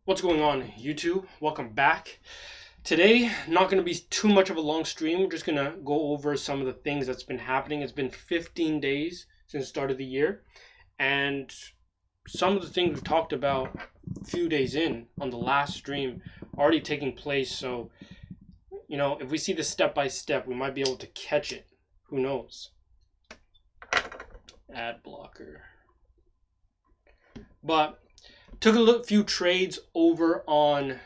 What's going on, YouTube? Welcome back. Today, not going to be too much of a long stream. We're just going to go over some of the things that's been happening. It's been 15 days since the start of the year, and some of the things we've talked about a few days in on the last stream already taking place. So, if we see this step by step, we might be able to catch it. Who knows? Ad blocker. But took a few trades over on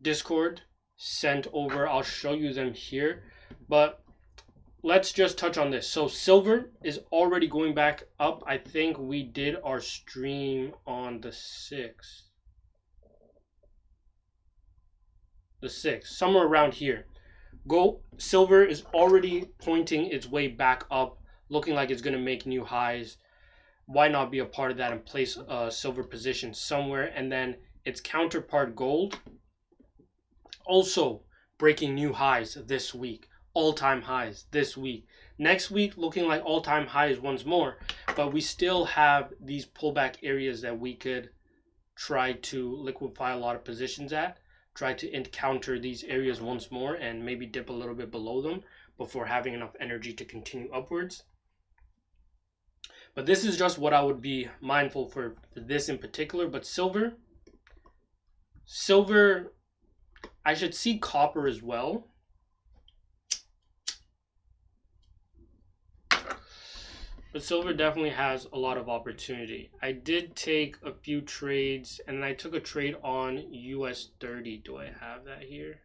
Discord, sent over. I'll show you them here, but let's just touch on this. So silver is already going back up. I think we did our stream on the 6th. Somewhere around here. Silver is already pointing its way back up, looking like it's going to make new highs. Why not be a part of that and place a silver position somewhere? And then its counterpart gold also breaking new highs this week, all-time highs this week. Next week looking like all-time highs once more, but we still have these pullback areas that we could try to liquefy a lot of positions at, try to encounter these areas once more and maybe dip a little bit below them before having enough energy to continue upwards. But this is just what I would be mindful for this in particular. But silver, I should see copper as well. But silver definitely has a lot of opportunity. I did take a few trades, and I took a trade on US30. Do I have that here?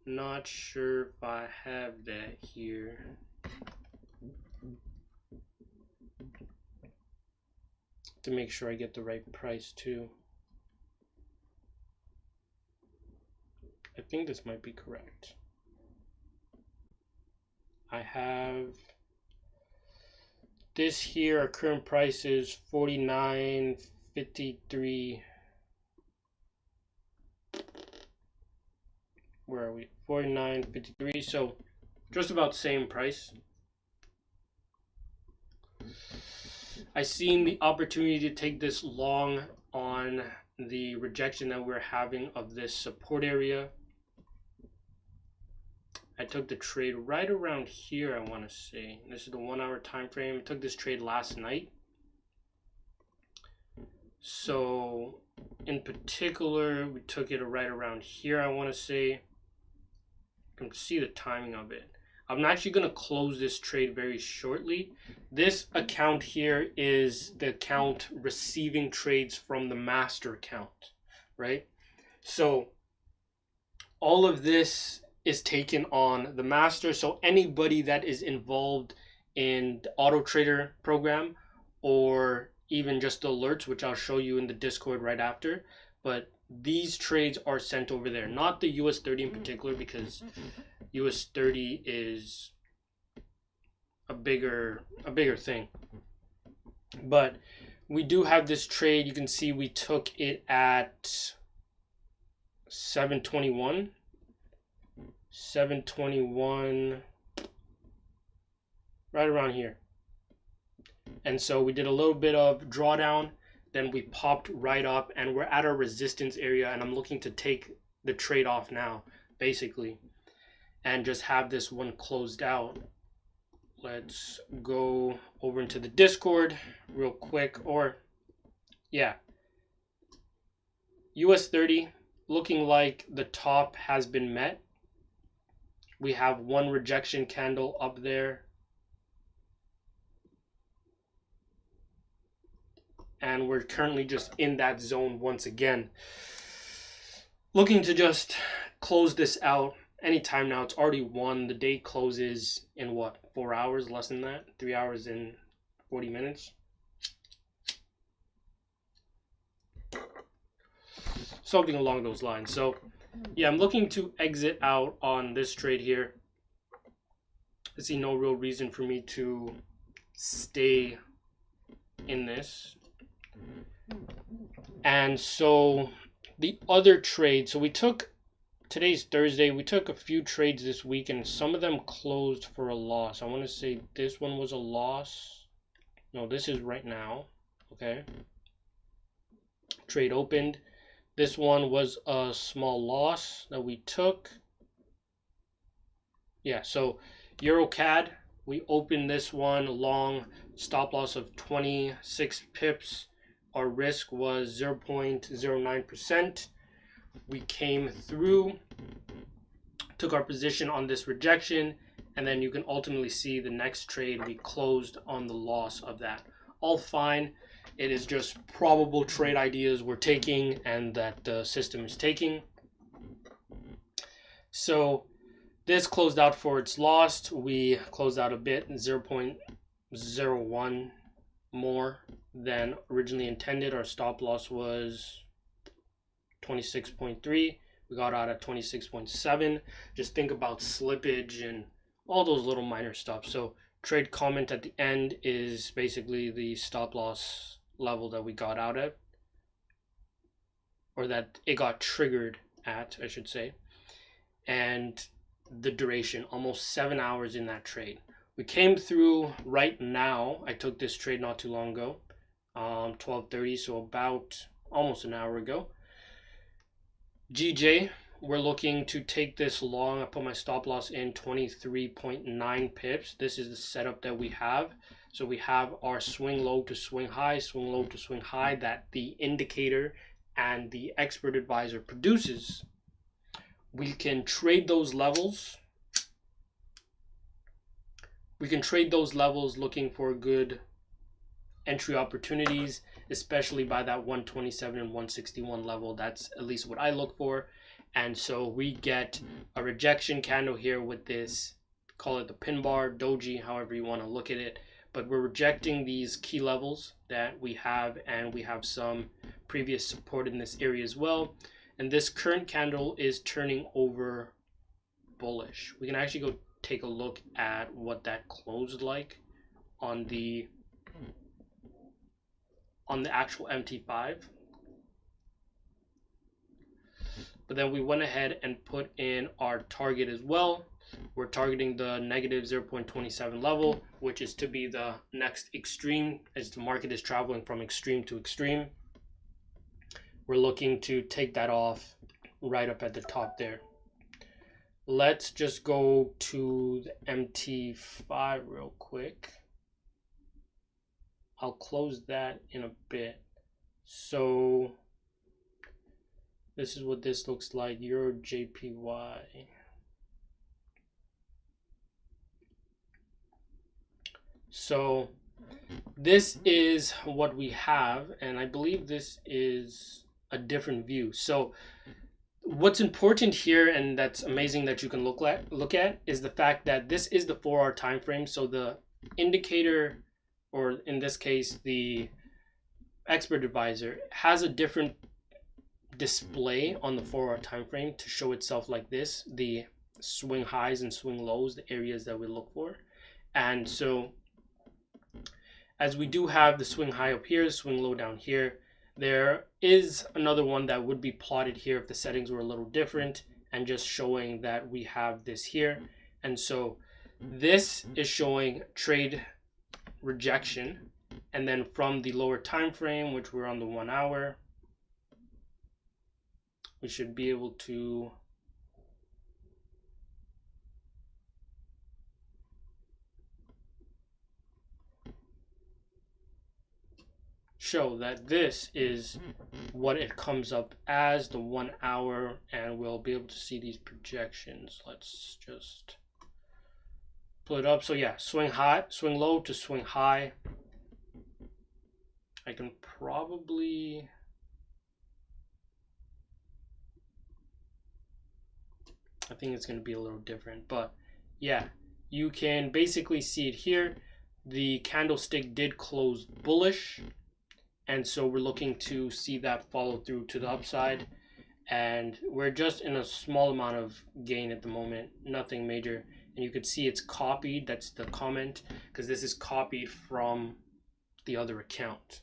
Not sure if I have that here. To make sure I get the right price too. I think this might be correct. I have this here. Our current price is 49.53. Where are we? 49.53. So just about same price. I seen the opportunity to take this long on the rejection that we're having of this support area. I took the trade right around here, I want to say. This is the 1 hour time frame. I took this trade last night. So in particular, we took it right around here, I want to say. You can see the timing of it. I'm actually going to close this trade very shortly. This account here is the account receiving trades from the master account, right? So all of this is taken on the master. So anybody that is involved in the auto trader program or even just the alerts, which I'll show you in the Discord right after, but these trades are sent over there, not the US30 in particular, because US30 is a bigger thing. But we do have this trade. You can see we took it at 721, right around here. And so we did a little bit of drawdown, then we popped right up, and we're at our resistance area, and I'm looking to take the trade off now, basically, and just have this one closed out. Let's go over into the Discord real quick. Or yeah, US30 looking like the top has been met. We have one rejection candle up there, and we're currently just in that zone once again, looking to just close this out anytime now. It's already 1. The day closes in what, 4 hours? Less than that, 3 hours and 40 minutes. Something along those lines. So yeah, I'm looking to exit out on this trade here. I see no real reason for me to stay in this. And so the other trade, so we took, today's Thursday, we took a few trades this week, and some of them closed for a loss. I want to say this one was a loss. No, this is right now. Okay. Trade opened. This one was a small loss that we took. Yeah, so EuroCAD, we opened this one long, stop loss of 26 pips. Our risk was 0.09%. We came through, took our position on this rejection, and then you can ultimately see the next trade we closed on the loss of that. All fine. It is just probable trade ideas we're taking and that the system is taking. So this closed out for its loss. We closed out a bit, 0.01 more than originally intended. Our stop loss was 26.3. We got out at 26.7. Just think about slippage and all those little minor stuff. So trade comment at the end is basically the stop loss level that we got out at, or that it got triggered at, I should say, and the duration, almost 7 hours in that trade. We came through right now. I took this trade not too long ago, 12:30, so about almost an hour ago. GJ, we're looking to take this long. I put my stop loss in 23.9 pips. This is the setup that we have. So we have our swing low to swing high, swing low to swing high that the indicator and the expert advisor produces. We can trade those levels. We can trade those levels looking for good entry opportunities, especially by that 127 and 161 level. That's at least what I look for. And so we get a rejection candle here with this, call it the pin bar, doji, however you want to look at it. But we're rejecting these key levels that we have, and we have some previous support in this area as well. And this current candle is turning over bullish. We can actually go take a look at what that closed like on the actual MT5. But then we went ahead and put in our target as well. We're targeting the negative 0.27 level, which is to be the next extreme as the market is traveling from extreme to extreme. We're looking to take that off right up at the top there. Let's just go to the MT5 real quick. I'll close that in a bit. So this is what this looks like, Euro JPY. So this is what we have, and I believe this is a different view. So what's important here, and that's amazing that you can look at, is the fact that this is the 4-hour time frame. So the indicator, or in this case the expert advisor, has a different display on the 4-hour time frame to show itself like this, the swing highs and swing lows, the areas that we look for. And so as we do have the swing high up here, swing low down here, there is another one that would be plotted here if the settings were a little different, and just showing that we have this here. And so this is showing trade rejection, and then from the lower time frame, which we're on the 1 hour, we should be able to show that this is what it comes up as, the 1 hour, and we'll be able to see these projections. Let's just pull it up. So yeah, swing high, swing low to swing high. I can probably, I think it's going to be a little different, but yeah, you can basically see it here. The candlestick did close bullish, and so we're looking to see that follow through to the upside, and we're just in a small amount of gain at the moment, nothing major. And you could see it's copied, that's the comment, because this is copied from the other account.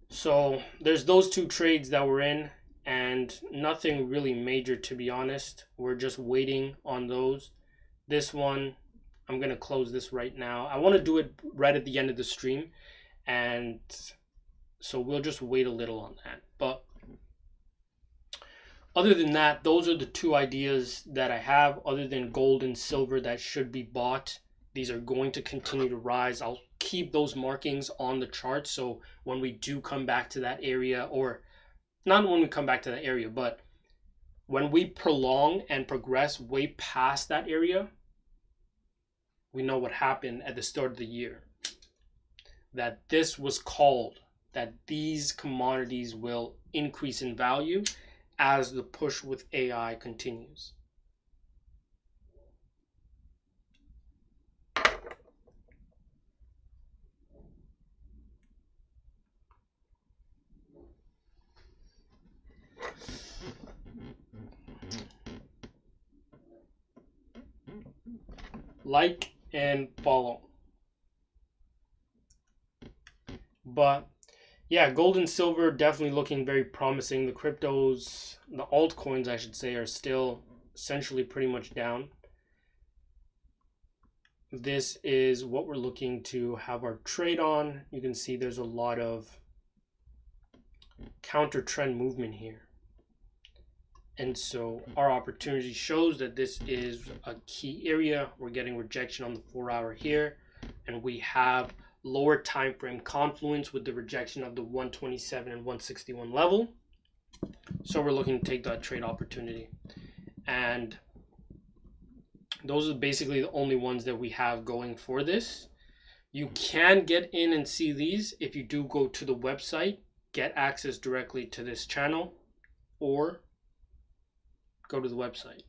So there's those two trades that we're in, and nothing really major, to be honest. We're just waiting on those. This one, I'm going to close this right now. I want to do it right at the end of the stream, and so we'll just wait a little on that. But other than that, those are the two ideas that I have. Other than gold and silver that should be bought, these are going to continue to rise. I'll keep those markings on the chart, so when we do come back to that area, or not when we come back to that area, but when we prolong and progress way past that area, we know what happened at the start of the year. That this was called, that these commodities will increase in value as the push with AI continues. Like and follow. But yeah, gold and silver definitely looking very promising. The cryptos, the altcoins I should say, are still essentially pretty much down. This is what we're looking to have our trade on. You can see there's a lot of counter trend movement here. And so our opportunity shows that this is a key area. We're getting rejection on the 4-hour here, and we have lower time frame confluence with the rejection of the 127 and 161 level. So we're looking to take that trade opportunity. And those are basically the only ones that we have going for this. You can get in and see these if you do go to the website, get access directly to this channel, or go to the website.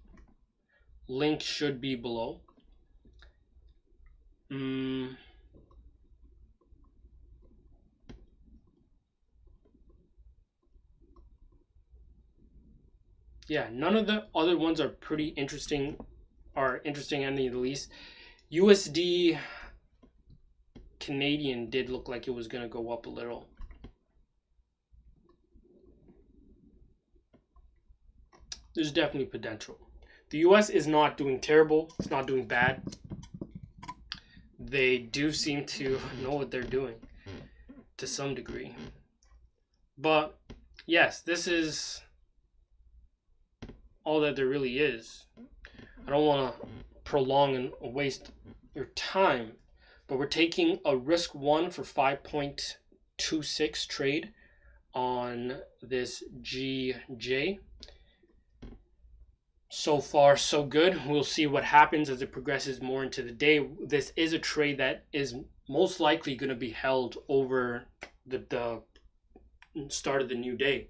Link should be below. Yeah, none of the other ones are pretty interesting, any of the least. USD Canadian did look like it was going to go up a little. There's definitely potential. The US is not doing terrible. It's not doing bad. They do seem to know what they're doing to some degree. But yes, this is all that there really is. I don't want to prolong and waste your time, but we're taking a risk 1 for 5.26 trade on this GJ. So far, so good. We'll see what happens as it progresses more into the day. This is a trade that is most likely going to be held over the start of the new day.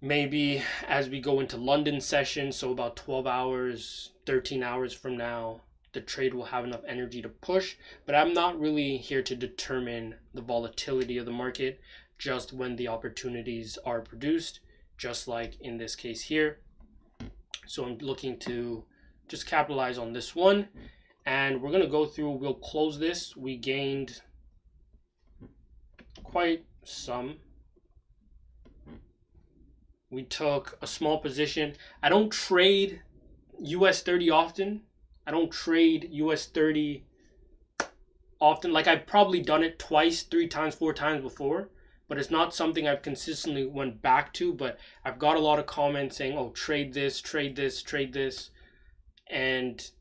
Maybe as we go into London session, so about 12 hours, 13 hours from now, the trade will have enough energy to push. But I'm not really here to determine the volatility of the market, just when the opportunities are produced, just like in this case here. So I'm looking to just capitalize on this one. And we're going to go through, we'll close this. We gained quite some. We took a small position. I don't trade US30 often. I don't trade US30 often. Like, I've probably done it twice, 3 times, 4 times before, but it's not something I've consistently went back to. But I've got a lot of comments saying, oh, trade this, trade this, trade this. And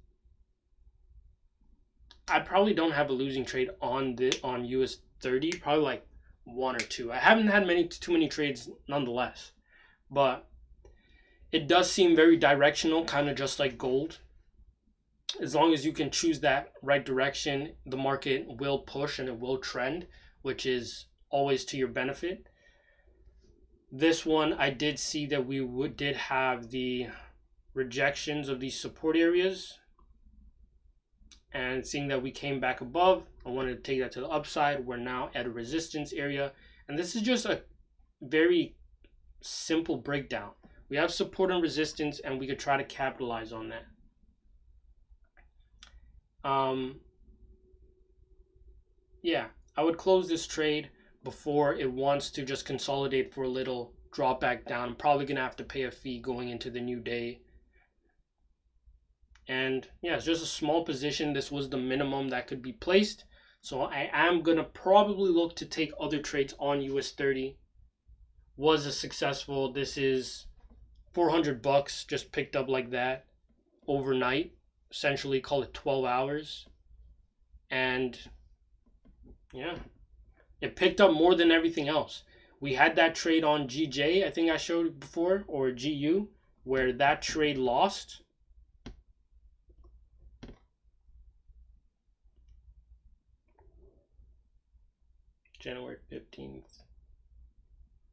I probably don't have a losing trade on US30, probably like 1 or 2. I haven't had too many trades nonetheless. But it does seem very directional, kind of just like gold. As long as you can choose that right direction, the market will push and it will trend, which is always to your benefit. This one, I did see that we did have the rejections of these support areas. And seeing that we came back above, I wanted to take that to the upside. We're now at a resistance area. And this is just a very simple breakdown. We have support and resistance, and we could try to capitalize on that. Yeah, I would close this trade before it wants to just consolidate for a little, drop back down. I'm probably gonna have to pay a fee going into the new day, And yeah, it's just a small position. This was the minimum that could be placed. So I am going to probably look to take other trades on US30. Was a successful. This is $400 just picked up like that overnight. Essentially, call it 12 hours. And yeah, it picked up more than everything else. We had that trade on GJ, I think I showed before, or GU, where that trade lost. January 15th.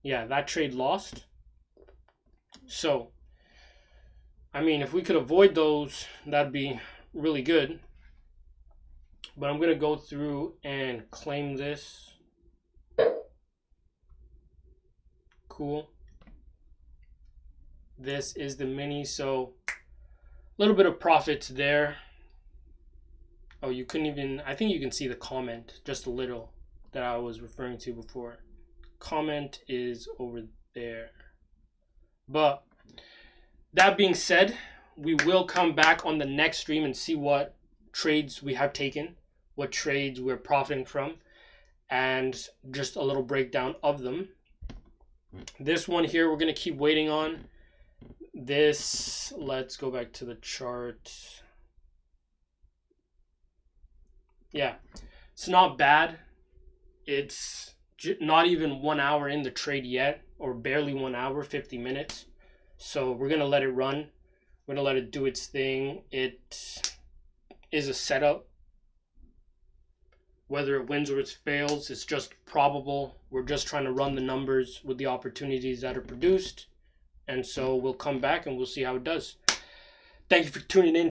Yeah, that trade lost. So, I mean, if we could avoid those, that'd be really good. But I'm going to go through and claim this. Cool. This is the mini, so a little bit of profits there. Oh, you couldn't even, I think you can see the comment just a little that I was referring to before. Comment is over there. But that being said, we will come back on the next stream and see what trades we have taken, what trades we're profiting from, and just a little breakdown of them. This one here we're going to keep waiting on. This, let's go back to the chart. Yeah, it's not bad. It's not even 1 hour in the trade yet, or barely 1 hour, 50 minutes. So we're going to let it run. We're going to let it do its thing. It is a setup. Whether it wins or it fails, it's just probable. We're just trying to run the numbers with the opportunities that are produced. And so we'll come back and we'll see how it does. Thank you for tuning in.